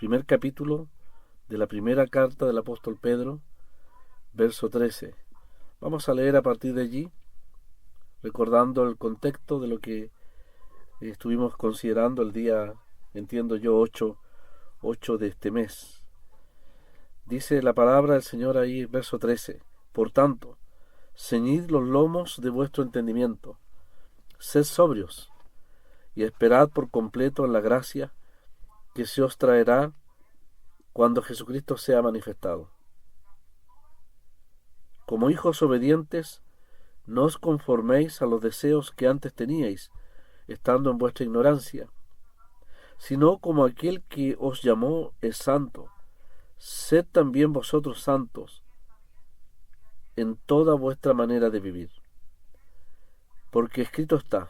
primer capítulo de la primera carta del apóstol Pedro, verso 13. Vamos a leer a partir de allí, recordando el contexto de lo que estuvimos considerando el día, entiendo yo, 8 de este mes. Dice la palabra del Señor ahí, verso 13. Por tanto, ceñid los lomos de vuestro entendimiento, sed sobrios, y esperad por completo en la gracia que se os traerá cuando Jesucristo sea manifestado. Como hijos obedientes, no os conforméis a los deseos que antes teníais, estando en vuestra ignorancia, sino como aquel que os llamó es santo, sed también vosotros santos en toda vuestra manera de vivir. Porque escrito está,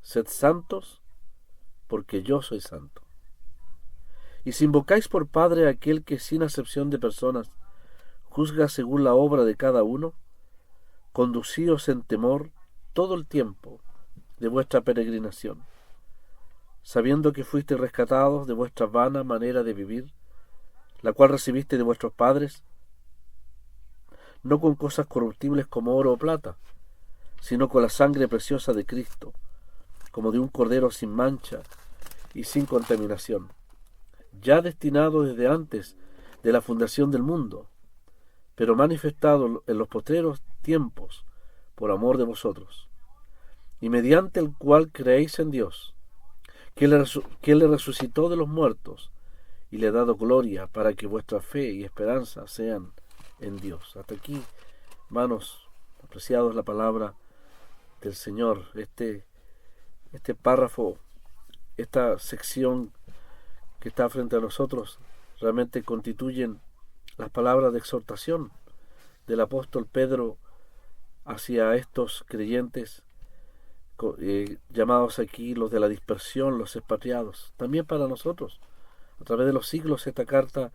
sed santos, porque yo soy santo. Y si invocáis por Padre a aquel que sin acepción de personas juzga según la obra de cada uno, conducíos en temor todo el tiempo de vuestra peregrinación, sabiendo que fuisteis rescatados de vuestra vana manera de vivir, la cual recibiste de vuestros padres, no con cosas corruptibles como oro o plata, sino con la sangre preciosa de Cristo, como de un cordero sin mancha y sin contaminación, ya destinado desde antes de la fundación del mundo, pero manifestado en los postreros tiempos por amor de vosotros, y mediante el cual creéis en Dios, que le resucitó de los muertos y le ha dado gloria para que vuestra fe y esperanza sean en Dios. Hasta aquí, hermanos apreciados, la palabra del Señor. Este párrafo, esta sección que está frente a nosotros, realmente constituyen las palabras de exhortación del apóstol Pedro hacia estos creyentes llamados aquí los de la dispersión, los expatriados. También para nosotros, a través de los siglos, esta carta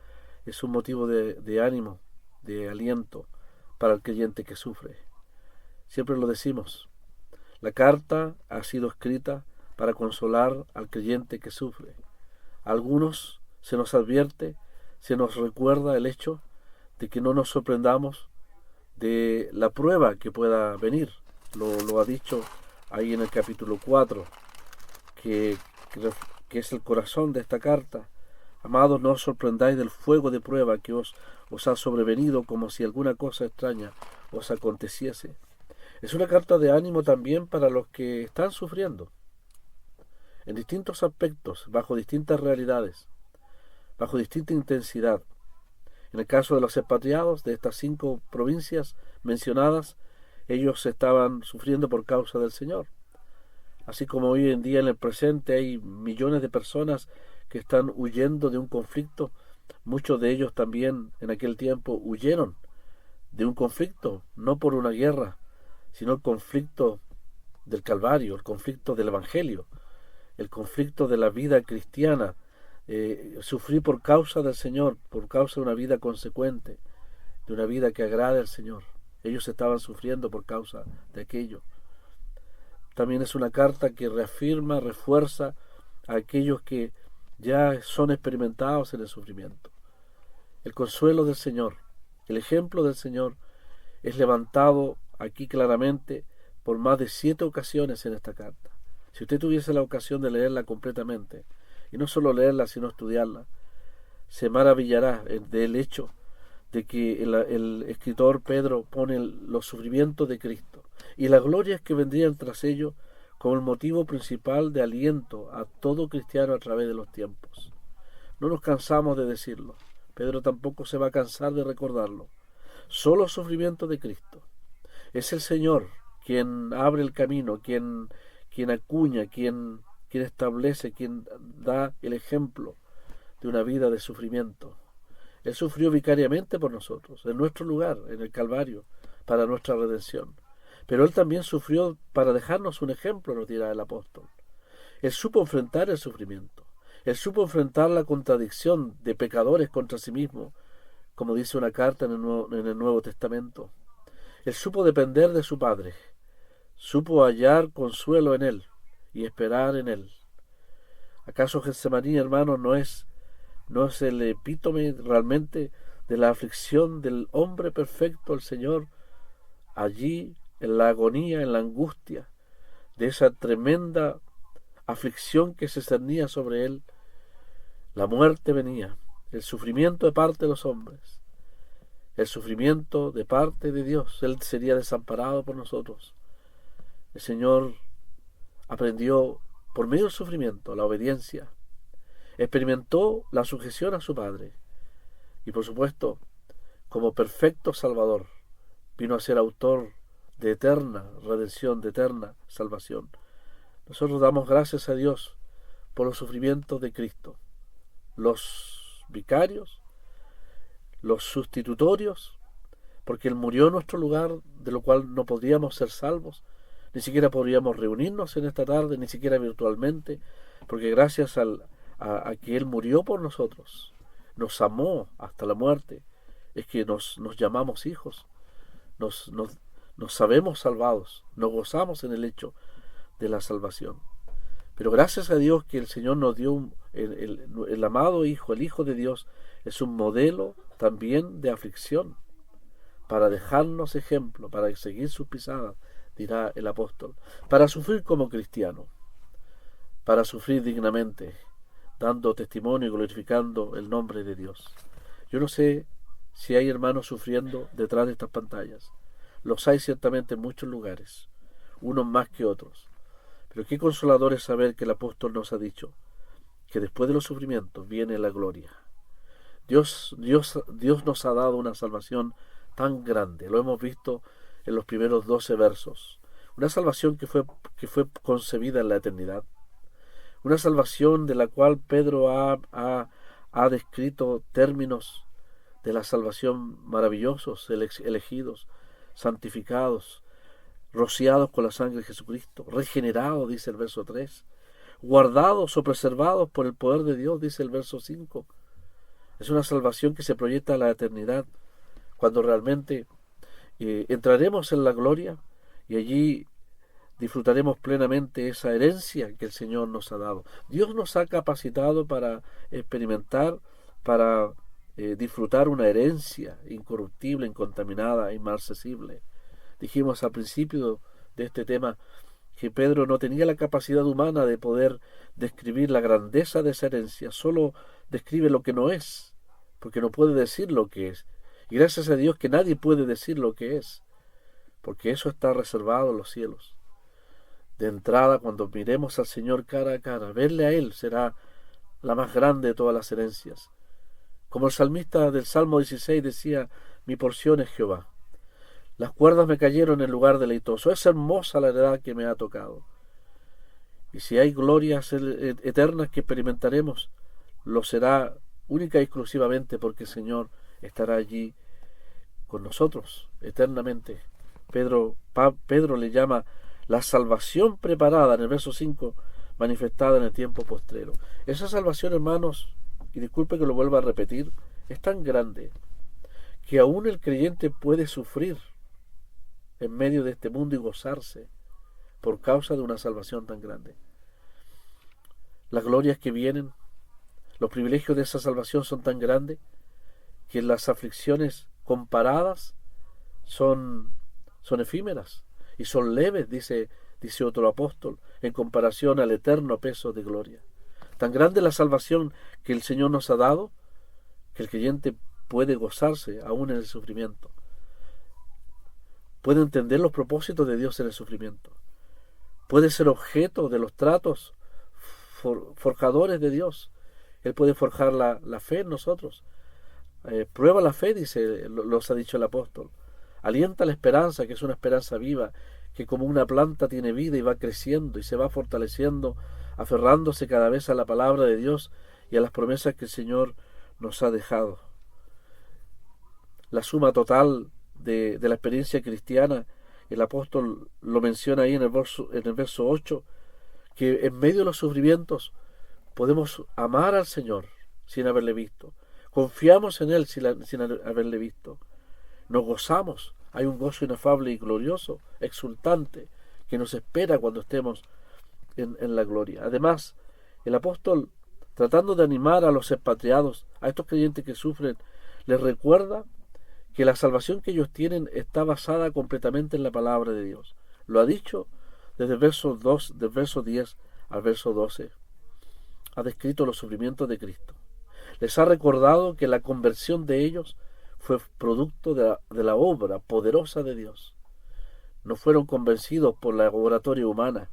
es un motivo de ánimo, de aliento para el creyente que sufre. Siempre lo decimos, la carta ha sido escrita para consolar al creyente que sufre. A algunos se nos advierte, se nos recuerda el hecho de que no nos sorprendamos de la prueba que pueda venir. Lo ha dicho ahí en el capítulo 4, que es el corazón de esta carta. Amados, no os sorprendáis del fuego de prueba que os ha sobrevenido como si alguna cosa extraña os aconteciese. Es una carta de ánimo también para los que están sufriendo, en distintos aspectos, bajo distintas realidades, bajo distinta intensidad. En el caso de los expatriados de estas 5 provincias mencionadas, ellos estaban sufriendo por causa del Señor. Así como hoy en día en el presente hay millones de personas que están huyendo de un conflicto, muchos de ellos también en aquel tiempo huyeron de un conflicto, no por una guerra, sino el conflicto del Calvario, el conflicto del Evangelio, el conflicto de la vida cristiana, sufrir por causa del Señor, por causa de una vida consecuente, de una vida que agrade al Señor. Ellos estaban sufriendo por causa de aquello. También es una carta que reafirma, refuerza a aquellos que ya son experimentados en el sufrimiento. El consuelo del Señor, el ejemplo del Señor es levantado aquí claramente por más de 7 ocasiones en esta carta. Si usted tuviese la ocasión de leerla completamente, y no solo leerla sino estudiarla, se maravillará del hecho de que el escritor Pedro pone los sufrimientos de Cristo y las glorias que vendrían tras ello como el motivo principal de aliento a todo cristiano a través de los tiempos. No nos cansamos de decirlo, Pedro tampoco se va a cansar de recordarlo. Solo sufrimiento de Cristo. Es el Señor quien abre el camino, quien acuña, quien establece, quien da el ejemplo de una vida de sufrimiento. Él sufrió vicariamente por nosotros, en nuestro lugar, en el Calvario, para nuestra redención. Pero Él también sufrió para dejarnos un ejemplo, nos dirá el apóstol. Él supo enfrentar el sufrimiento. Él supo enfrentar la contradicción de pecadores contra sí mismo, como dice una carta en el Nuevo Testamento. Él supo depender de su Padre. Supo hallar consuelo en Él y esperar en Él. ¿Acaso Getsemaní, hermanos, no es ¿No es el epítome realmente de la aflicción del hombre perfecto, el Señor, allí en la agonía, en la angustia, de esa tremenda aflicción que se cernía sobre él? La muerte venía, el sufrimiento de parte de los hombres, el sufrimiento de parte de Dios. Él sería desamparado por nosotros. El Señor aprendió por medio del sufrimiento la obediencia, experimentó la sujeción a su Padre y, por supuesto, como perfecto Salvador, vino a ser autor de eterna redención, de eterna salvación. Nosotros damos gracias a Dios por los sufrimientos de Cristo, los vicarios, los sustitutorios, porque Él murió en nuestro lugar, de lo cual no podríamos ser salvos, ni siquiera podríamos reunirnos en esta tarde, ni siquiera virtualmente, porque gracias a que Él murió por nosotros, nos amó hasta la muerte, es que nos llamamos hijos, nos sabemos salvados, nos gozamos en el hecho de la salvación. Pero gracias a Dios que el Señor nos dio el amado Hijo, el Hijo de Dios, es un modelo también de aflicción, para dejarnos ejemplo, para seguir sus pisadas, dirá el apóstol, para sufrir como cristiano, para sufrir dignamente, dando testimonio y glorificando el nombre de Dios. Yo no sé si hay hermanos sufriendo detrás de estas pantallas. Los hay ciertamente en muchos lugares, unos más que otros. Pero qué consolador es saber que el apóstol nos ha dicho que después de los sufrimientos viene la gloria. Dios nos ha dado una salvación tan grande. Lo hemos visto en los primeros 12 versos. Una salvación que fue concebida en la eternidad. Una salvación de la cual Pedro ha descrito términos de la salvación maravillosos, elegidos, santificados, rociados con la sangre de Jesucristo, regenerados, dice el verso 3, guardados o preservados por el poder de Dios, dice el verso 5. Es una salvación que se proyecta a la eternidad, cuando realmente entraremos en la gloria y allí disfrutaremos plenamente esa herencia que el Señor nos ha dado. Dios nos ha capacitado para experimentar, para disfrutar una herencia incorruptible, incontaminada, inmarcesible. Dijimos al principio de este tema que Pedro no tenía la capacidad humana de poder describir la grandeza de esa herencia, solo describe lo que no es, porque no puede decir lo que es. Y gracias a Dios que nadie puede decir lo que es, porque eso está reservado en los cielos. De entrada, cuando miremos al Señor cara a cara, verle a Él será la más grande de todas las herencias. Como el salmista del Salmo 16 decía, mi porción es Jehová. Las cuerdas me cayeron en lugar deleitoso. Es hermosa la heredad que me ha tocado. Y si hay glorias eternas que experimentaremos, lo será única y exclusivamente porque el Señor estará allí con nosotros eternamente. Pedro le llama la salvación preparada en el verso 5, manifestada en el tiempo postrero. Esa salvación, hermanos, y disculpe que lo vuelva a repetir, es tan grande que aún el creyente puede sufrir en medio de este mundo y gozarse por causa de una salvación tan grande. Las glorias que vienen, los privilegios de esa salvación son tan grandes que las aflicciones comparadas son efímeras y son leves, dice otro apóstol, en comparación al eterno peso de gloria. Tan grande la salvación que el Señor nos ha dado, que el creyente puede gozarse aún en el sufrimiento. Puede entender los propósitos de Dios en el sufrimiento. Puede ser objeto de los tratos forjadores de Dios. Él puede forjar la fe en nosotros. Prueba la fe, los ha dicho el apóstol. Alienta la esperanza, que es una esperanza viva, que como una planta tiene vida y va creciendo y se va fortaleciendo, aferrándose cada vez a la palabra de Dios y a las promesas que el Señor nos ha dejado. La suma total de la experiencia cristiana, el apóstol lo menciona ahí en el verso 8, que en medio de los sufrimientos podemos amar al Señor sin haberle visto, confiamos en Él sin haberle visto, nos gozamos, hay un gozo inefable y glorioso, exultante, que nos espera cuando estemos en la gloria. Además, el apóstol tratando de animar a los expatriados, a estos creyentes que sufren, les recuerda que la salvación que ellos tienen está basada completamente en la palabra de Dios. Lo ha dicho desde el verso 2, del verso 10 al verso 12. Ha descrito los sufrimientos de Cristo. Les ha recordado que la conversión de ellos fue producto de la obra poderosa de Dios. No fueron convencidos por la oratoria humana.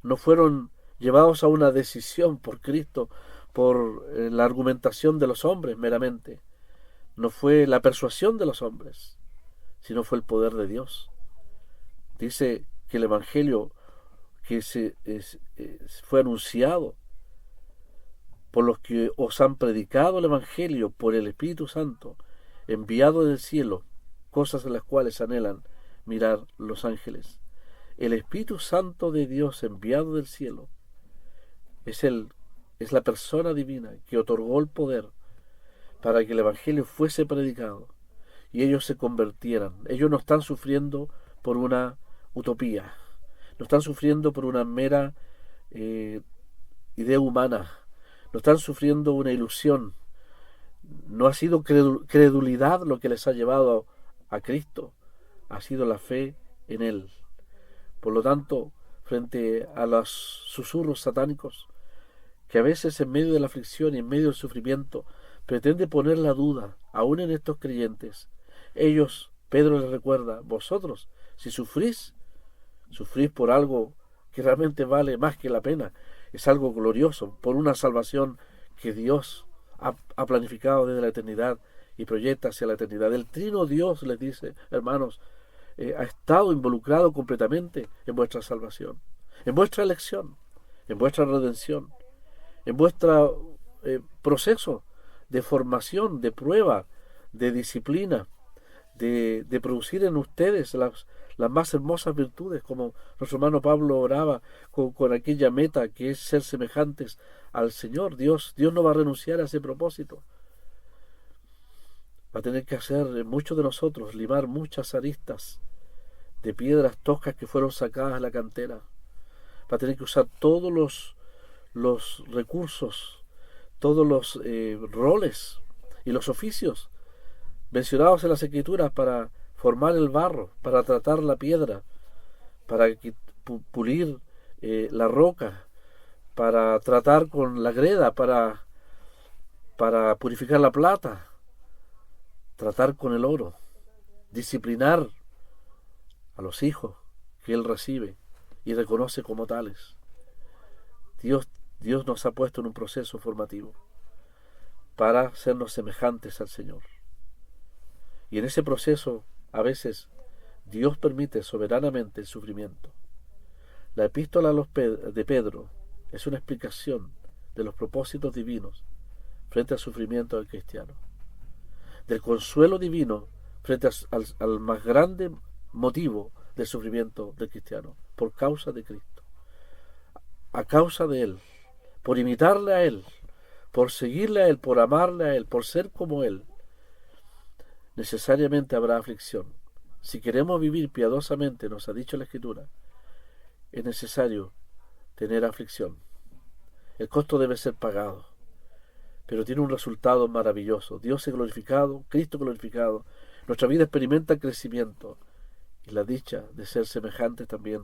No fueron llevados a una decisión por Cristo, por la argumentación de los hombres meramente. No fue la persuasión de los hombres, sino fue el poder de Dios. Dice que el Evangelio que fue anunciado por los que os han predicado el Evangelio por el Espíritu Santo, enviado del cielo, cosas en las cuales anhelan mirar los ángeles. El Espíritu Santo de Dios enviado del cielo es la persona divina que otorgó el poder para que el Evangelio fuese predicado y ellos se convirtieran. Ellos no están sufriendo por una utopía, no están sufriendo por una mera idea humana, no están sufriendo una ilusión. No ha sido credulidad lo que les ha llevado a Cristo, ha sido la fe en Él. Por lo tanto, frente a los susurros satánicos, que a veces en medio de la aflicción y en medio del sufrimiento pretende poner la duda, aún en estos creyentes, Pedro les recuerda, vosotros, si sufrís por algo que realmente vale más que la pena, es algo glorioso, por una salvación que Dios ha planificado desde la eternidad y proyecta hacia la eternidad. El trino Dios, les dice, hermanos, ha estado involucrado completamente en vuestra salvación, en vuestra elección, en vuestra redención, en vuestro proceso de formación, de prueba, de disciplina, de producir en ustedes las más hermosas virtudes, como nuestro hermano Pablo oraba con aquella meta que es ser semejantes al Señor. Dios no va a renunciar a ese propósito. Va a tener que hacer muchos de nosotros limar muchas aristas de piedras toscas que fueron sacadas de la cantera. Va a tener que usar todos los recursos, todos los roles y los oficios mencionados en las Escrituras para formar el barro, para tratar la piedra, para pulir la roca, para tratar con la greda, para purificar la plata, tratar con el oro, disciplinar a los hijos que Él recibe y reconoce como tales. Dios nos ha puesto en un proceso formativo para hacernos semejantes al Señor. Y en ese proceso, a veces, Dios permite soberanamente el sufrimiento. La epístola de Pedro es una explicación de los propósitos divinos frente al sufrimiento del cristiano, del consuelo divino frente al más grande motivo del sufrimiento del cristiano, por causa de Cristo, a causa de Él, por imitarle a Él, por seguirle a Él, por amarle a Él, por ser como Él. Necesariamente habrá aflicción. Si queremos vivir piadosamente, nos ha dicho la Escritura, es necesario tener aflicción. El costo debe ser pagado, pero tiene un resultado maravilloso. Dios es glorificado, Cristo glorificado, nuestra vida experimenta crecimiento y la dicha de ser semejantes también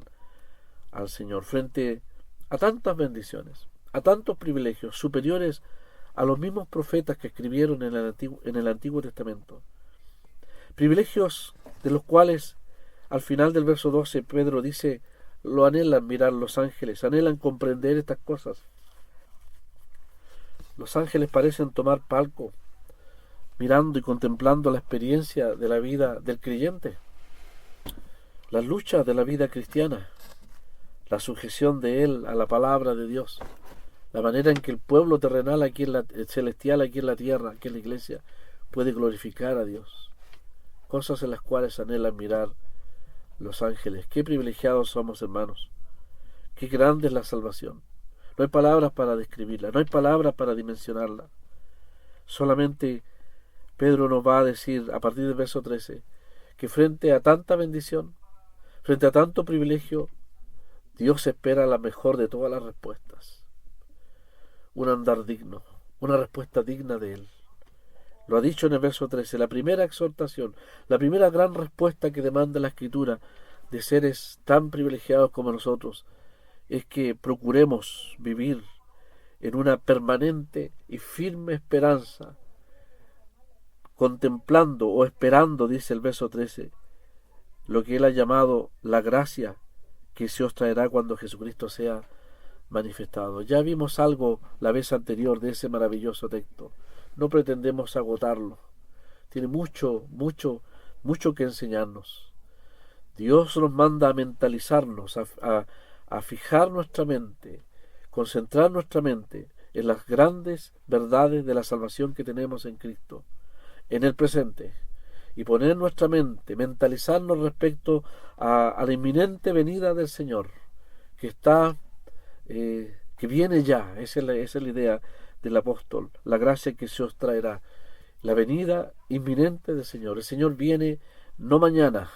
al Señor, frente a tantas bendiciones, a tantos privilegios superiores a los mismos profetas que escribieron en el Antiguo Testamento. Privilegios de los cuales al final del verso 12 Pedro dice, lo anhelan mirar los ángeles, anhelan comprender estas cosas. Los ángeles parecen tomar palco, mirando y contemplando la experiencia de la vida del creyente, las luchas de la vida cristiana, la sujeción de él a la palabra de Dios, la manera en que el pueblo terrenal celestial aquí en la tierra, aquí en la iglesia, puede glorificar a Dios. Cosas en las cuales anhelan mirar los ángeles. Qué privilegiados somos, hermanos. Qué grande es la salvación. No hay palabras para describirla, no hay palabras para dimensionarla. Solamente Pedro nos va a decir, a partir del verso 13, que frente a tanta bendición, frente a tanto privilegio, Dios espera la mejor de todas las respuestas. un andar digno, una respuesta digna de Él. Lo ha dicho en el verso 13, la primera exhortación, la primera gran respuesta que demanda la Escritura de seres tan privilegiados como nosotros, es que procuremos vivir en una permanente y firme esperanza, contemplando o esperando, dice el verso 13, lo que Él ha llamado la gracia que se os traerá cuando Jesucristo sea manifestado. Ya vimos algo la vez anterior de ese maravilloso texto. No pretendemos agotarlo. Tiene mucho que enseñarnos. Dios nos manda a mentalizarnos, a fijar nuestra mente, concentrar nuestra mente en las grandes verdades de la salvación que tenemos en Cristo, en el presente, y poner nuestra mente, mentalizarnos respecto a la inminente venida del Señor, que está, que viene ya. Esa es la idea del apóstol, la gracia que se os traerá, la venida inminente del Señor. El Señor viene no mañana,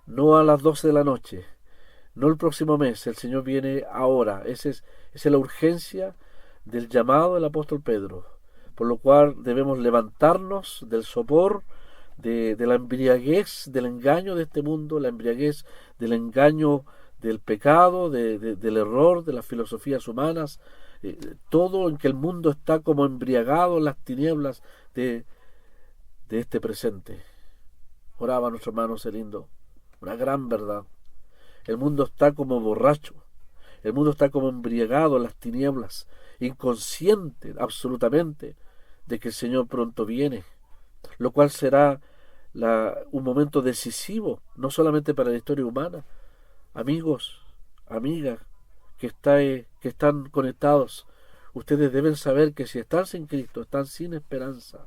no a las 12 de la noche, no el próximo mes, el Señor viene ahora. Esa es la urgencia del llamado del apóstol Pedro, por lo cual debemos levantarnos del sopor, de la embriaguez del engaño de este mundo, la embriaguez del engaño del pecado, del error, de las filosofías humanas, todo en que el mundo está como embriagado en las tinieblas de este presente. Oraba nuestro hermano Celindo, una gran verdad. El mundo está como borracho, el mundo está como embriagado en las tinieblas, inconsciente absolutamente de que el Señor pronto viene, lo cual será un momento decisivo, no solamente para la historia humana. Amigos, amigas que están conectados, ustedes deben saber que si están sin Cristo, están sin esperanza.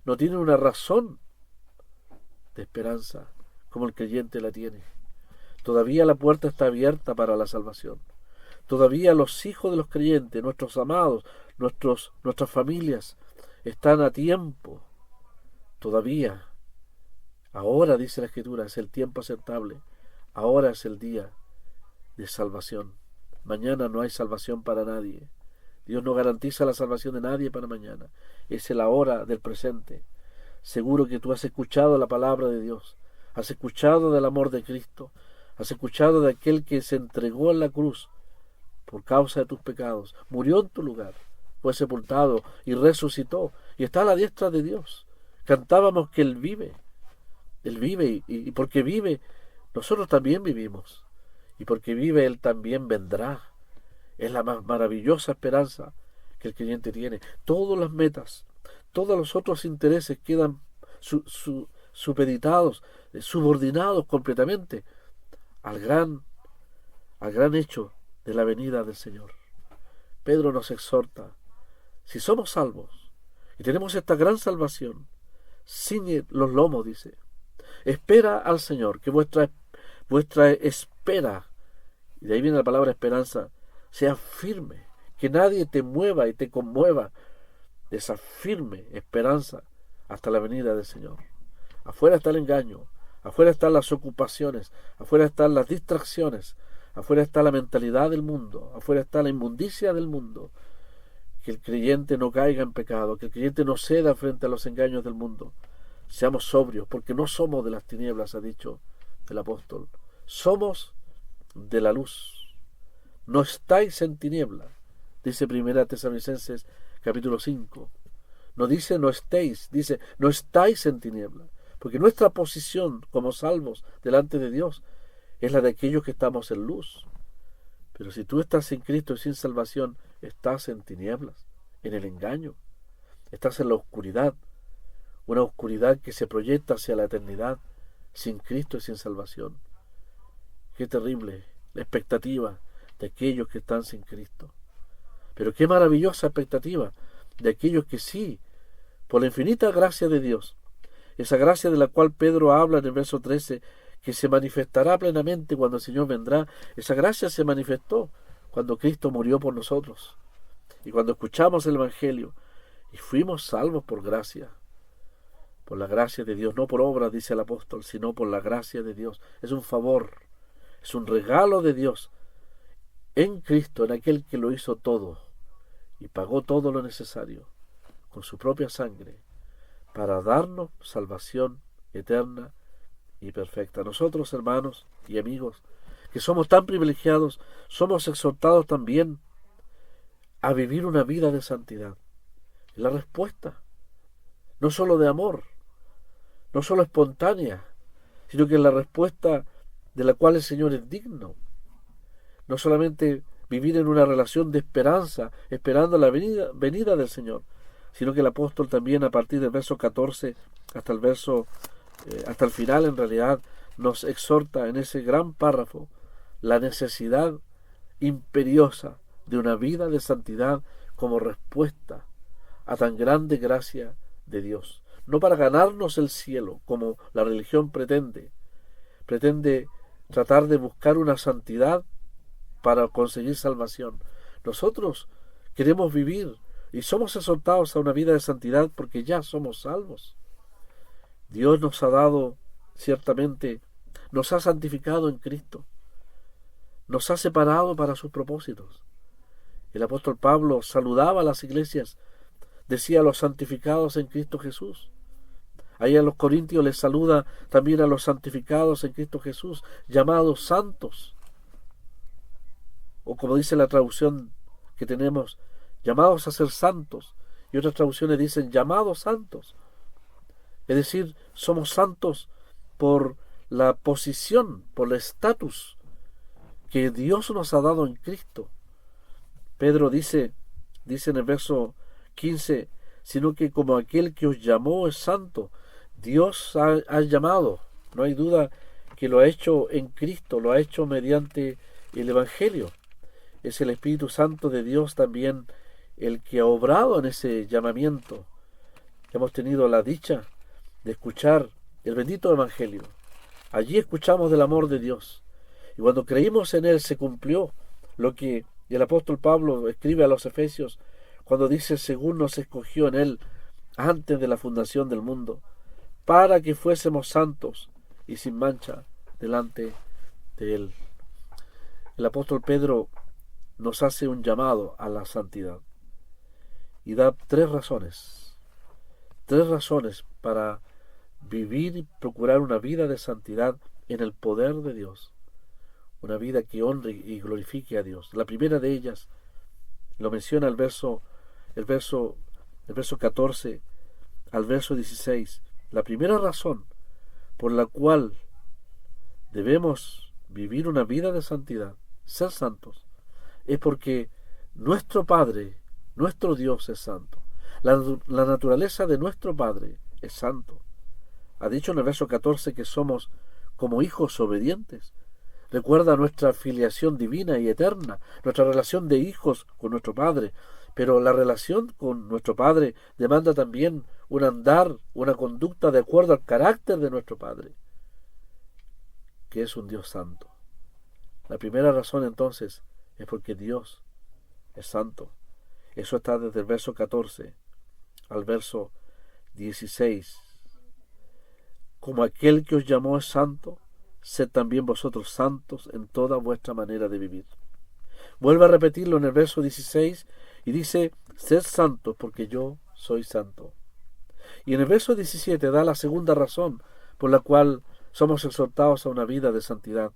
No tienen una razón de esperanza como el creyente la tiene. Todavía la puerta está abierta para la salvación. Todavía los hijos de los creyentes, nuestros amados, nuestras familias, están a tiempo. Todavía. Ahora, dice la Escritura, es el tiempo aceptable. Ahora es el día de salvación. Mañana no hay salvación para nadie. Dios no garantiza la salvación de nadie para mañana. Es el ahora del presente. Seguro que tú has escuchado la palabra de Dios. Has escuchado del amor de Cristo. Has escuchado de aquel que se entregó en la cruz por causa de tus pecados. Murió en tu lugar. Fue sepultado y resucitó. Y está a la diestra de Dios. Cantábamos que Él vive. Él vive y porque vive, nosotros también vivimos. Y porque vive, Él también vendrá. Es la más maravillosa esperanza que el creyente tiene. Todas las metas, todos los otros intereses quedan supeditados, subordinados completamente al gran hecho de la venida del Señor. Pedro nos exhorta, si somos salvos y tenemos esta gran salvación, ciñe los lomos, dice. Espera al Señor, que vuestra espera, y de ahí viene la palabra esperanza, sea firme, que nadie te mueva y te conmueva de esa firme esperanza hasta la venida del Señor. Afuera está el engaño, afuera están las ocupaciones, afuera están las distracciones, afuera está la mentalidad del mundo, afuera está la inmundicia del mundo. Que el creyente no caiga en pecado, que el creyente no ceda frente a los engaños del mundo. Seamos sobrios, porque no somos de las tinieblas, ha dicho el apóstol. Somos de la luz. No estáis en tiniebla, dice 1 Tesalonicenses capítulo 5. No dice no estéis, dice no estáis en tiniebla. Porque nuestra posición como salvos delante de Dios es la de aquellos que estamos en luz. Pero si tú estás sin Cristo y sin salvación, estás en tinieblas, en el engaño. Estás en la oscuridad. Una oscuridad que se proyecta hacia la eternidad sin Cristo y sin salvación. Qué terrible la expectativa de aquellos que están sin Cristo. Pero qué maravillosa expectativa de aquellos que sí, por la infinita gracia de Dios, esa gracia de la cual Pedro habla en el verso 13, que se manifestará plenamente cuando el Señor vendrá. Esa gracia se manifestó cuando Cristo murió por nosotros y cuando escuchamos el Evangelio y fuimos salvos por gracia. Por la gracia de Dios, no por obras, dice el apóstol, sino por la gracia de Dios. Es un favor, es un regalo de Dios en Cristo, en aquel que lo hizo todo y pagó todo lo necesario con su propia sangre para darnos salvación eterna y perfecta. Nosotros, hermanos y amigos, que somos tan privilegiados, somos exhortados también a vivir una vida de santidad. La respuesta, no solo de amor, no solo espontánea, sino que es la respuesta de la cual el Señor es digno. No solamente vivir en una relación de esperanza, esperando la venida del Señor, sino que el apóstol también a partir del verso 14 hasta el final en realidad nos exhorta en ese gran párrafo la necesidad imperiosa de una vida de santidad como respuesta a tan grande gracia de Dios. No para ganarnos el cielo, como la religión pretende tratar de buscar una santidad para conseguir salvación. Nosotros queremos vivir y somos exhortados a una vida de santidad porque ya somos salvos. Dios nos ha dado, ciertamente, nos ha santificado en Cristo, nos ha separado para sus propósitos. El apóstol Pablo saludaba a las iglesias, decía a los santificados en Cristo Jesús. Ahí a los corintios les saluda también a los santificados en Cristo Jesús, llamados santos. O como dice la traducción que tenemos, llamados a ser santos. Y otras traducciones dicen llamados santos. Es decir, somos santos por la posición, por el estatus que Dios nos ha dado en Cristo. Pedro dice en el verso 15, sino que como aquel que os llamó es santo. Dios ha llamado, no hay duda que lo ha hecho en Cristo, lo ha hecho mediante el Evangelio. Es el Espíritu Santo de Dios también el que ha obrado en ese llamamiento. Hemos tenido la dicha de escuchar el bendito Evangelio. Allí escuchamos del amor de Dios. Y cuando creímos en Él se cumplió lo que el apóstol Pablo escribe a los Efesios cuando dice, según nos escogió en Él antes de la fundación del mundo, para que fuésemos santos y sin mancha delante de Él. El apóstol Pedro nos hace un llamado a la santidad y da tres razones para vivir y procurar una vida de santidad en el poder de Dios, una vida que honre y glorifique a Dios. La primera de ellas lo menciona el verso 14 al verso 16. La primera razón por la cual debemos vivir una vida de santidad, ser santos, es porque nuestro Padre, nuestro Dios es santo. La naturaleza de nuestro Padre es santo. Ha dicho en el verso 14 que somos como hijos obedientes. Recuerda nuestra filiación divina y eterna, nuestra relación de hijos con nuestro Padre. Pero la relación con nuestro Padre demanda también un andar, una conducta de acuerdo al carácter de nuestro Padre, que es un Dios santo. La primera razón entonces es porque Dios es santo. Eso está desde el verso 14 al verso 16. Como aquel que os llamó es santo, sed también vosotros santos en toda vuestra manera de vivir. Vuelve a repetirlo en el verso 16 y dice, sed santos porque yo soy santo. Y en el verso 17 da la segunda razón por la cual somos exhortados a una vida de santidad.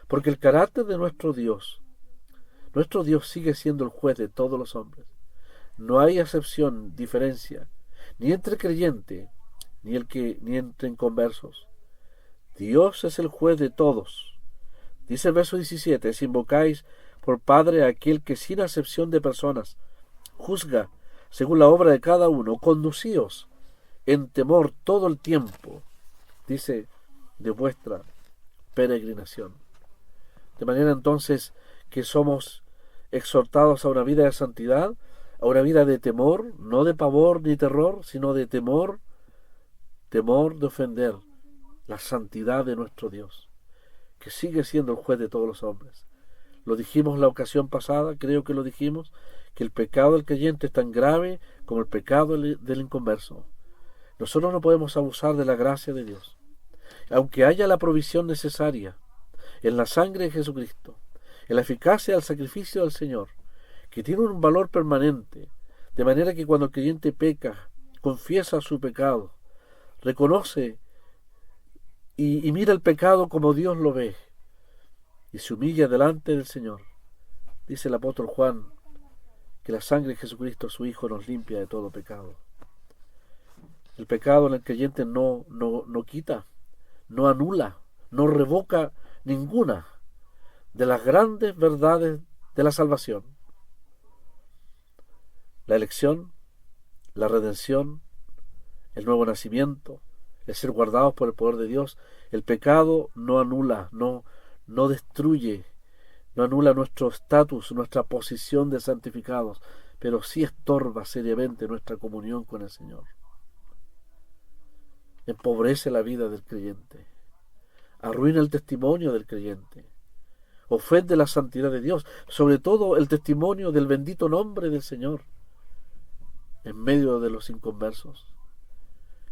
Porque el carácter de nuestro Dios sigue siendo el juez de todos los hombres. No hay acepción, diferencia, ni entre creyente, ni entre inconversos. Dios es el juez de todos. Dice el verso 17, si invocáis por Padre a aquel que sin acepción de personas juzga según la obra de cada uno, conducíos en temor todo el tiempo, dice, de vuestra peregrinación. De manera entonces que somos exhortados a una vida de santidad, a una vida de temor, no de pavor ni terror, sino de temor de ofender la santidad de nuestro Dios, que sigue siendo el juez de todos los hombres. Lo dijimos la ocasión pasada, creo que lo dijimos, que el pecado del creyente es tan grave como el pecado del inconverso. Nosotros no podemos abusar de la gracia de Dios. Aunque haya la provisión necesaria en la sangre de Jesucristo, en la eficacia del sacrificio del Señor, que tiene un valor permanente, de manera que cuando el creyente peca, confiesa su pecado, reconoce y mira el pecado como Dios lo ve, y se humilla delante del Señor. Dice el apóstol Juan que la sangre de Jesucristo, su Hijo, nos limpia de todo pecado. El pecado en el creyente no quita, no anula, no revoca ninguna de las grandes verdades de la salvación. La elección, la redención, el nuevo nacimiento, el ser guardados por el poder de Dios. El pecado no anula, no destruye, no anula nuestro estatus, nuestra posición de santificados, pero sí estorba seriamente nuestra comunión con el Señor. Empobrece la vida del creyente, arruina el testimonio del creyente, ofende la santidad de Dios, sobre todo el testimonio del bendito nombre del Señor en medio de los inconversos.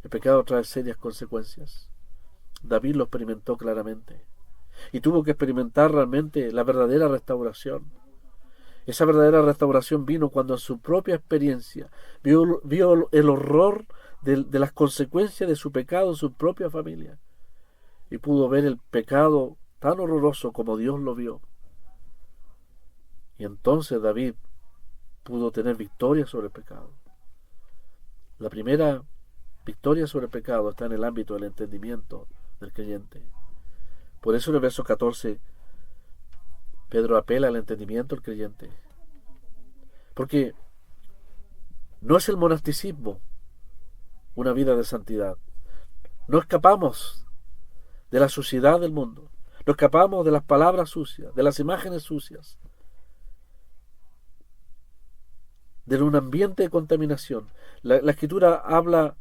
El pecado trae serias consecuencias. David lo experimentó claramente y tuvo que experimentar realmente la verdadera restauración. Esa verdadera restauración vino cuando en su propia experiencia vio el horror de las consecuencias de su pecado en su propia familia y pudo ver el pecado tan horroroso como Dios lo vio. Y entonces David pudo tener victoria sobre el pecado. La primera victoria sobre el pecado está en el ámbito del entendimiento del creyente. Por eso en el verso 14 Pedro apela al entendimiento del creyente. Porque no es el monasticismo una vida de santidad. No escapamos de la suciedad del mundo. No escapamos de las palabras sucias, de las imágenes sucias, de un ambiente de contaminación. La Escritura habla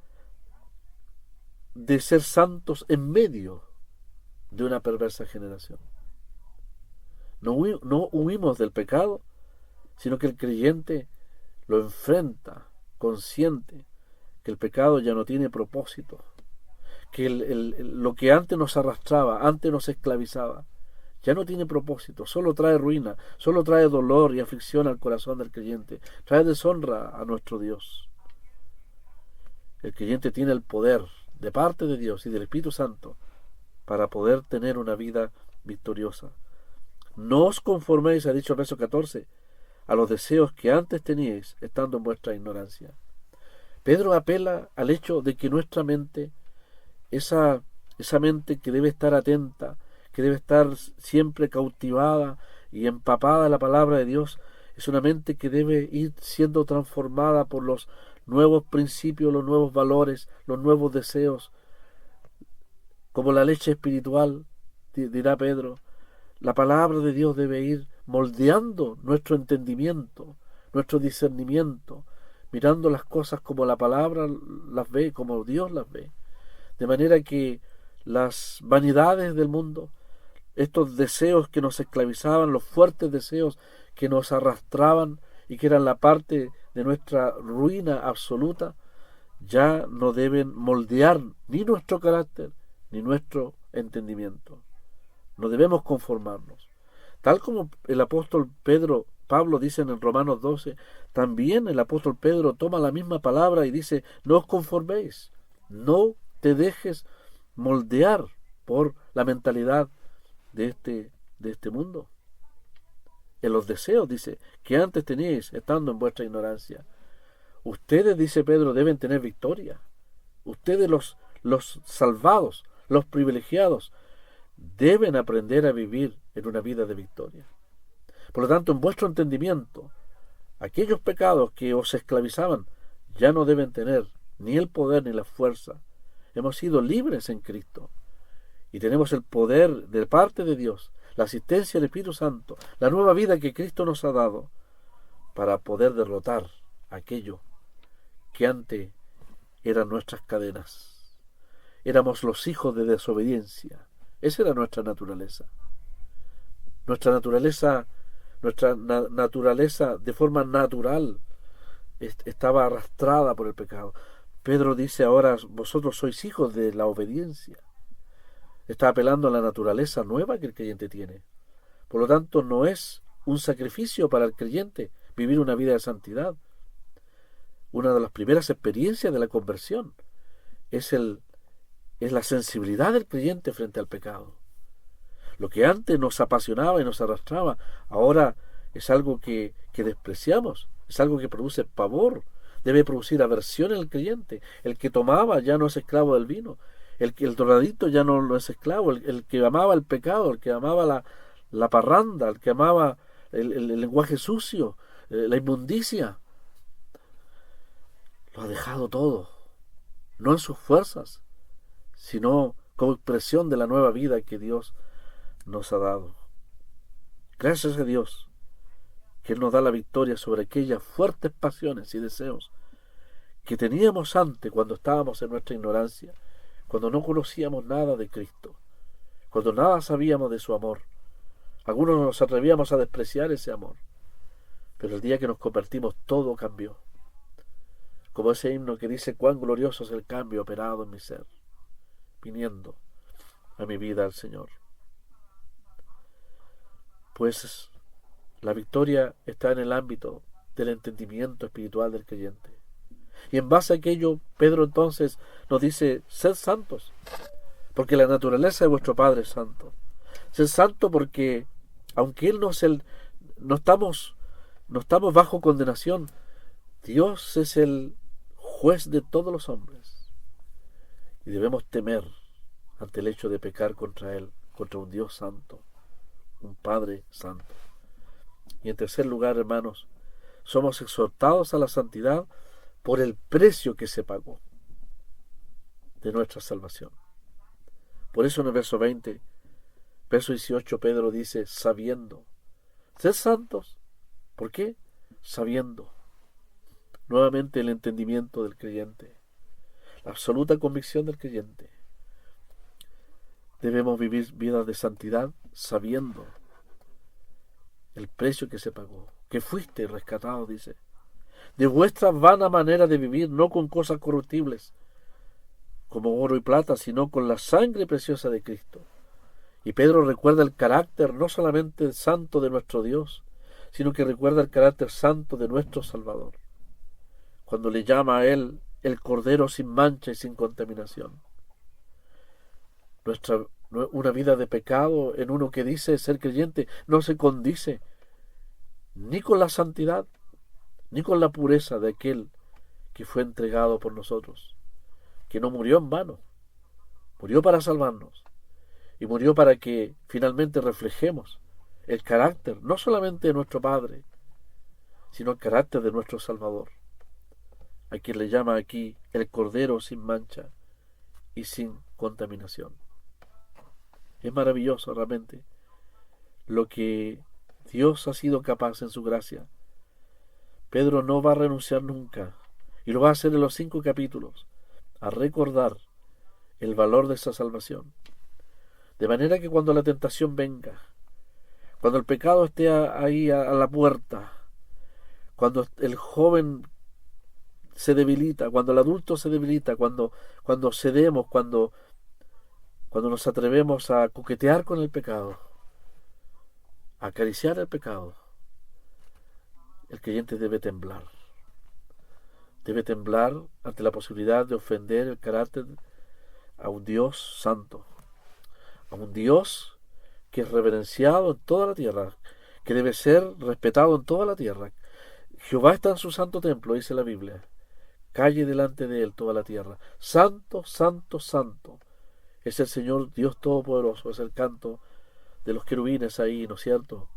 de ser santos en medio de una perversa generación. No huimos del pecado, sino que el creyente lo enfrenta, consciente que el pecado ya no tiene propósito, que lo que antes nos arrastraba, antes nos esclavizaba, ya no tiene propósito, solo trae ruina, solo trae dolor y aflicción al corazón del creyente, trae deshonra a nuestro Dios. El creyente tiene el poder de parte de Dios y del Espíritu Santo para poder tener una vida victoriosa. No os conforméis, ha dicho el verso 14, a los deseos que antes teníais estando en vuestra ignorancia. Pedro apela al hecho de que nuestra mente, esa mente que debe estar atenta, que debe estar siempre cautivada y empapada de la palabra de Dios, es una mente que debe ir siendo transformada por los nuevos principios, los nuevos valores, los nuevos deseos, como la leche espiritual, dirá Pedro. La palabra de Dios debe ir moldeando nuestro entendimiento, nuestro discernimiento, mirando las cosas como la palabra las ve, como Dios las ve. De manera que las vanidades del mundo, estos deseos que nos esclavizaban, los fuertes deseos que nos arrastraban y que eran la parte de nuestra ruina absoluta, ya no deben moldear ni nuestro carácter ni nuestro entendimiento. No debemos conformarnos. Tal como el apóstol Pablo dice en el Romanos 12, también el apóstol Pedro toma la misma palabra y dice, no os conforméis, no te dejes moldear por la mentalidad de este mundo. En los deseos, dice, que antes teníais estando en vuestra ignorancia. Ustedes, dice Pedro, deben tener victoria. Ustedes los salvados, los privilegiados, deben aprender a vivir en una vida de victoria. Por lo tanto, en vuestro entendimiento, aquellos pecados que os esclavizaban ya no deben tener ni el poder ni la fuerza. Hemos sido libres en Cristo y tenemos el poder de parte de Dios, la asistencia del Espíritu Santo, la nueva vida que Cristo nos ha dado para poder derrotar aquello que antes eran nuestras cadenas. Éramos los hijos de desobediencia. Esa era nuestra naturaleza. Nuestra naturaleza de forma natural estaba arrastrada por el pecado. Pedro dice ahora, vosotros sois hijos de la obediencia. Está apelando a la naturaleza nueva que el creyente tiene. Por lo tanto, no es un sacrificio para el creyente vivir una vida de santidad. Una de las primeras experiencias de la conversión es la sensibilidad del creyente frente al pecado. Lo que antes nos apasionaba y nos arrastraba, ahora es algo que despreciamos, es algo que produce pavor, debe producir aversión en el creyente. El que tomaba ya no es esclavo del vino, el drogadicto ya no lo es esclavo, el que amaba el pecado, el que amaba la parranda, el que amaba el lenguaje sucio, la inmundicia, lo ha dejado todo, no en sus fuerzas, sino como expresión de la nueva vida que Dios nos ha dado. Gracias a Dios que Él nos da la victoria sobre aquellas fuertes pasiones y deseos que teníamos antes cuando estábamos en nuestra ignorancia, cuando no conocíamos nada de Cristo, cuando nada sabíamos de su amor. Algunos nos atrevíamos a despreciar ese amor, pero el día que nos convertimos todo cambió. Como ese himno que dice: cuán glorioso es el cambio operado en mi ser, viniendo a mi vida al Señor. Pues la victoria está en el ámbito del entendimiento espiritual del creyente. Y en base a aquello, Pedro entonces nos dice: sed santos, porque la naturaleza de vuestro Padre es santo. Sed santo porque, aunque Él no estamos bajo condenación, Dios es el juez de todos los hombres. Y debemos temer ante el hecho de pecar contra Él, contra un Dios santo, un Padre santo. Y en tercer lugar, hermanos, somos exhortados a la santidad por el precio que se pagó de nuestra salvación. Por eso en el verso 20, verso 18, Pedro dice: sabiendo. Sed santos. ¿Por qué? Sabiendo. Nuevamente el entendimiento del creyente, la absoluta convicción del creyente. Debemos vivir vidas de santidad sabiendo el precio que se pagó, que fuiste rescatado, dice, de vuestra vana manera de vivir, no con cosas corruptibles, como oro y plata, sino con la sangre preciosa de Cristo. Y Pedro recuerda el carácter no solamente santo de nuestro Dios, sino que recuerda el carácter santo de nuestro Salvador, cuando le llama a Él el Cordero sin mancha y sin contaminación. Una vida de pecado en uno que dice ser creyente no se condice ni con la santidad ni con la pureza de aquel que fue entregado por nosotros, que no murió en vano, murió para salvarnos y murió para que finalmente reflejemos el carácter no solamente de nuestro Padre, sino el carácter de nuestro Salvador, a quien le llama aquí el Cordero sin mancha y sin contaminación. Es maravilloso realmente lo que Dios ha sido capaz en su gracia. Pedro no va a renunciar nunca, y lo va a hacer en los 5 capítulos, a recordar el valor de esa salvación. De manera que cuando la tentación venga, cuando el pecado esté ahí a la puerta, cuando el joven se debilita, cuando el adulto se debilita, cuando cedemos, cuando nos atrevemos a coquetear con el pecado, a acariciar el pecado, el creyente debe temblar. Debe temblar ante la posibilidad de ofender el carácter a un Dios santo, a un Dios que es reverenciado en toda la tierra, que debe ser respetado en toda la tierra. Jehová está en su santo templo, dice la Biblia. Calle delante de él toda la tierra. Santo, santo, santo es el Señor Dios Todopoderoso. Es el canto de los querubines ahí, ¿no es cierto?,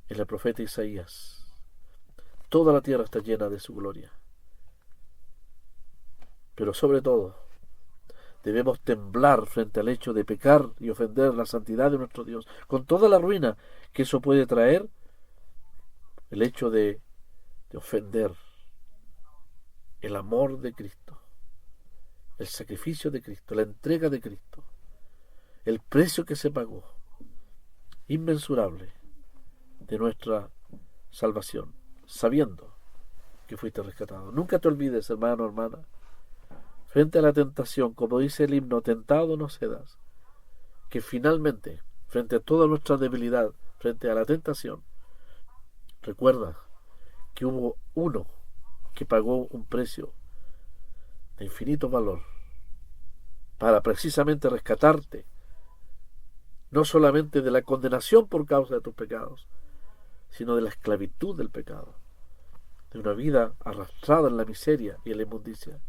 en el profeta Isaías. Toda la tierra está llena de su gloria. Pero sobre todo, debemos temblar frente al hecho de pecar y ofender la santidad de nuestro Dios, con toda la ruina que eso puede traer, el hecho de ofender el amor de Cristo, el sacrificio de Cristo, la entrega de Cristo, el precio que se pagó, inmensurable, de nuestra salvación, sabiendo que fuiste rescatado. Nunca te olvides, hermano, hermana, frente a la tentación, como dice el himno, tentado no cedas, que finalmente, frente a toda nuestra debilidad, frente a la tentación, recuerda que hubo uno que pagó un precio de infinito valor para precisamente rescatarte, no solamente de la condenación por causa de tus pecados, sino de la esclavitud del pecado, de una vida arrastrada en la miseria y en la inmundicia,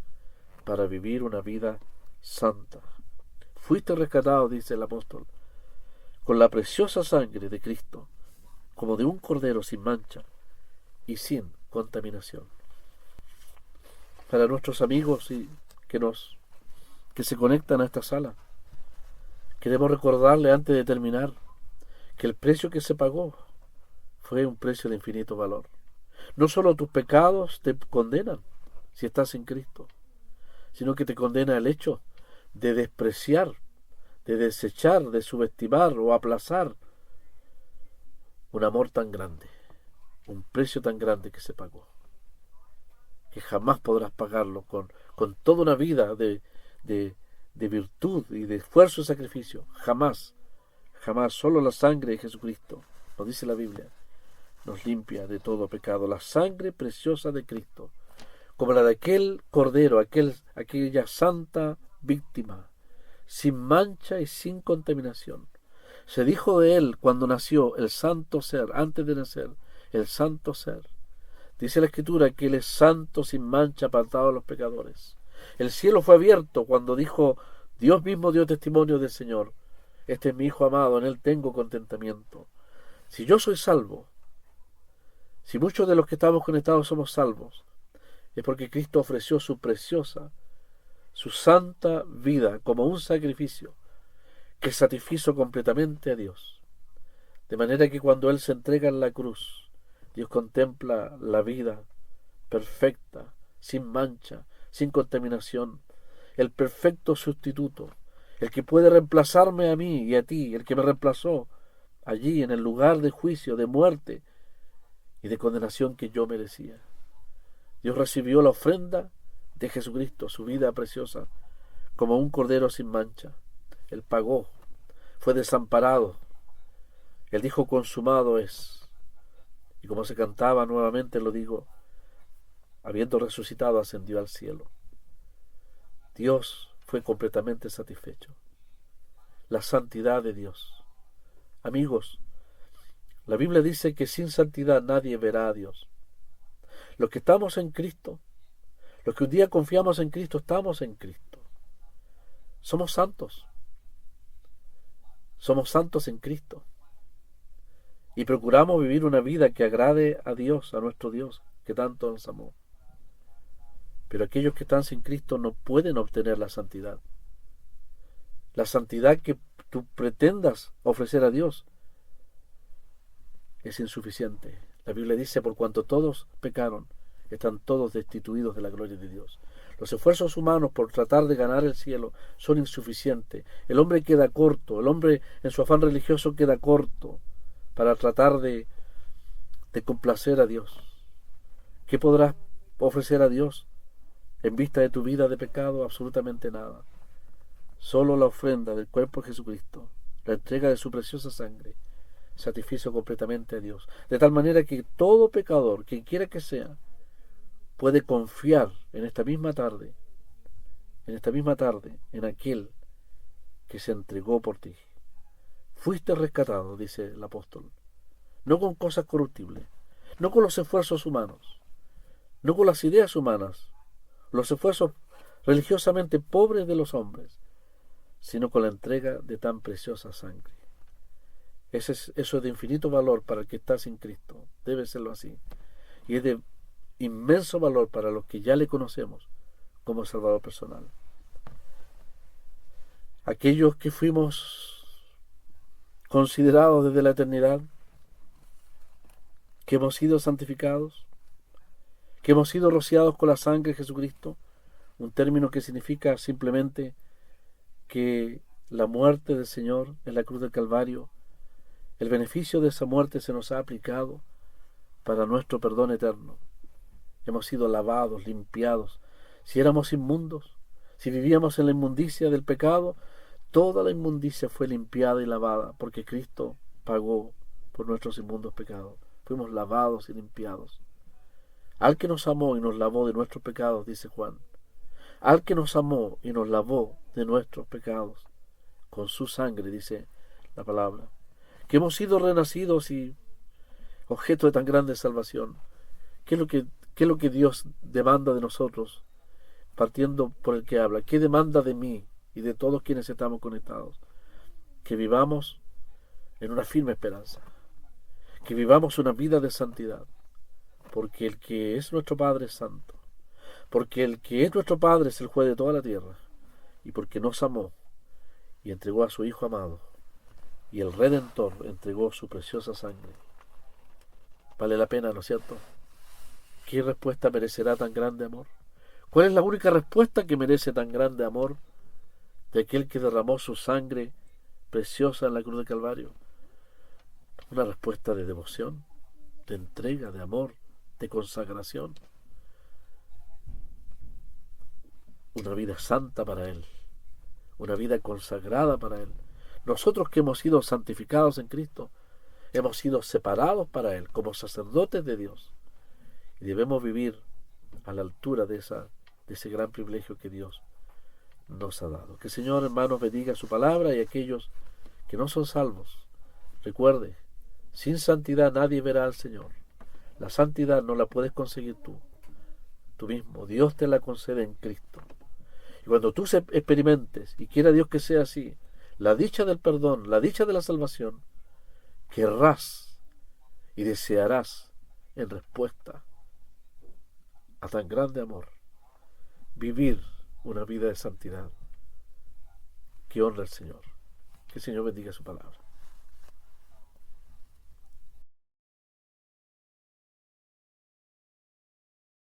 para vivir una vida santa. Fuiste rescatado, dice el apóstol, con la preciosa sangre de Cristo, como de un cordero sin mancha y sin contaminación. Para nuestros amigos que se conectan a esta sala, queremos recordarle antes de terminar que el precio que se pagó fue un precio de infinito valor. No solo tus pecados te condenan si estás en Cristo, sino que te condena el hecho de despreciar, de desechar, de subestimar o aplazar un amor tan grande, un precio tan grande que se pagó, que jamás podrás pagarlo con toda una vida de virtud y de esfuerzo y sacrificio. Jamás, jamás. Solo la sangre de Jesucristo, nos dice la Biblia, nos limpia de todo pecado. La sangre preciosa de Cristo, como la de aquel cordero, aquella santa víctima, sin mancha y sin contaminación. Se dijo de él cuando nació el santo ser, antes de nacer, el santo ser. Dice la Escritura que él es santo, sin mancha, apartado de los pecadores. El cielo fue abierto cuando dijo, Dios mismo dio testimonio del Señor. Este es mi Hijo amado, en él tengo contentamiento. Si yo soy salvo, si muchos de los que estamos conectados somos salvos, es porque Cristo ofreció su preciosa, su santa vida como un sacrificio que satisfizo completamente a Dios. De manera que cuando Él se entrega en la cruz, Dios contempla la vida perfecta, sin mancha, sin contaminación, el perfecto sustituto, el que puede reemplazarme a mí y a ti, el que me reemplazó allí en el lugar de juicio, de muerte y de condenación que yo merecía. Dios recibió la ofrenda de Jesucristo, su vida preciosa, como un cordero sin mancha. Él pagó, fue desamparado. Él dijo, consumado es. Y como se cantaba, nuevamente lo digo, habiendo resucitado, ascendió al cielo. Dios fue completamente satisfecho. La santidad de Dios. Amigos, la Biblia dice que sin santidad nadie verá a Dios. Los que estamos en Cristo, los que un día confiamos en Cristo, estamos en Cristo. Somos santos. Somos santos en Cristo. Y procuramos vivir una vida que agrade a Dios, a nuestro Dios, que tanto nos amó. Pero aquellos que están sin Cristo no pueden obtener la santidad. La santidad que tú pretendas ofrecer a Dios es insuficiente. La Biblia dice, por cuanto todos pecaron, están todos destituidos de la gloria de Dios. Los esfuerzos humanos por tratar de ganar el cielo son insuficientes. El hombre queda corto, el hombre en su afán religioso queda corto para tratar de complacer a Dios. ¿Qué podrás ofrecer a Dios en vista de tu vida de pecado? Absolutamente nada. Solo la ofrenda del cuerpo de Jesucristo, la entrega de su preciosa sangre, satisfizo completamente a Dios. De tal manera que todo pecador, quien quiera que sea, puede confiar en esta misma tarde, en aquel que se entregó por ti. Fuiste rescatado, dice el apóstol, no con cosas corruptibles, no con los esfuerzos humanos, no con las ideas humanas, los esfuerzos religiosamente pobres de los hombres, sino con la entrega de tan preciosa sangre. Eso es de infinito valor para el que está sin Cristo, debe serlo así, y es de inmenso valor para los que ya le conocemos como Salvador personal. Aquellos que fuimos considerados desde la eternidad, que hemos sido santificados, que hemos sido rociados con la sangre de Jesucristo, un término que significa simplemente que la muerte del Señor en la cruz del Calvario, el beneficio de esa muerte se nos ha aplicado para nuestro perdón eterno. Hemos sido lavados, limpiados. Si éramos inmundos, si vivíamos en la inmundicia del pecado, toda la inmundicia fue limpiada y lavada, porque Cristo pagó por nuestros inmundos pecados. Fuimos lavados y limpiados. al que nos amó y nos lavó de nuestros pecados, dice Juan, al que nos amó y nos lavó de nuestros pecados, con su sangre, dice la palabra, que hemos sido renacidos y objeto de tan grande salvación. ¿Qué es lo que Dios demanda de nosotros, partiendo por el que habla? ¿Qué demanda de mí y de todos quienes estamos conectados? Que vivamos en una firme esperanza, que vivamos una vida de santidad, porque el que es nuestro Padre es santo, porque el que es nuestro Padre es el juez de toda la tierra, y porque nos amó y entregó a su Hijo amado, y el Redentor entregó su preciosa sangre. Vale la pena, ¿no es cierto? ¿Qué respuesta merecerá tan grande amor? ¿Cuál es la única respuesta que merece tan grande amor de aquel que derramó su sangre preciosa en la cruz de Calvario? Una respuesta de devoción, de entrega, de amor, de consagración. Una vida santa para Él, una vida consagrada para Él. Nosotros que hemos sido santificados en Cristo, hemos sido separados para Él como sacerdotes de Dios. Y debemos vivir a la altura de ese gran privilegio que Dios nos ha dado. Que el Señor, hermanos, bendiga su palabra, y aquellos que no son salvos, recuerde, sin santidad nadie verá al Señor. La santidad no la puedes conseguir tú mismo. Dios te la concede en Cristo. Y cuando tú experimentes, y quiera Dios que sea así, la dicha del perdón, la dicha de la salvación, querrás y desearás, en respuesta a tan grande amor, vivir una vida de santidad que honra al Señor. Que el Señor bendiga su palabra.